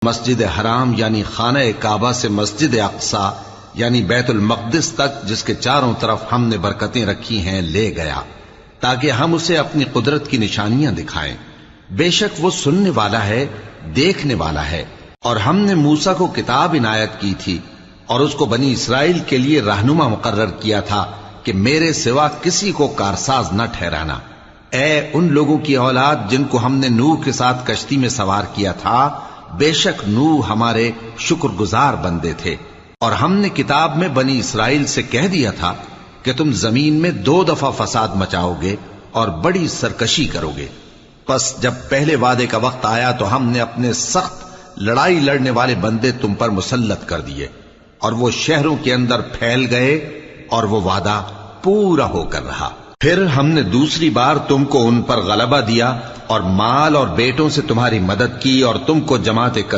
مسجد حرام یعنی خانہ کعبہ سے مسجد اقصی یعنی بیت المقدس تک جس کے چاروں طرف ہم نے برکتیں رکھی ہیں لے گیا، تاکہ ہم اسے اپنی قدرت کی نشانیاں دکھائیں۔ بے شک وہ سننے والا ہے، دیکھنے والا ہے۔ اور ہم نے موسیٰ کو کتاب عنایت کی تھی اور اس کو بنی اسرائیل کے لیے رہنما مقرر کیا تھا کہ میرے سوا کسی کو کارساز نہ ٹھہرانا۔ اے ان لوگوں کی اولاد جن کو ہم نے نوح کے ساتھ کشتی میں سوار کیا تھا، بے شک نوح ہمارے شکر گزار بندے تھے۔ اور ہم نے کتاب میں بنی اسرائیل سے کہہ دیا تھا کہ تم زمین میں 2 دفعہ فساد مچاؤ گے اور بڑی سرکشی کرو گے۔ پس جب پہلے وعدے کا وقت آیا تو ہم نے اپنے سخت لڑائی لڑنے والے بندے تم پر مسلط کر دیے، اور وہ شہروں کے اندر پھیل گئے اور وہ وعدہ پورا ہو کر رہا۔ پھر ہم نے دوسری بار تم کو ان پر غلبہ دیا اور مال اور بیٹوں سے تمہاری مدد کی، اور تم کو جماعت کثیر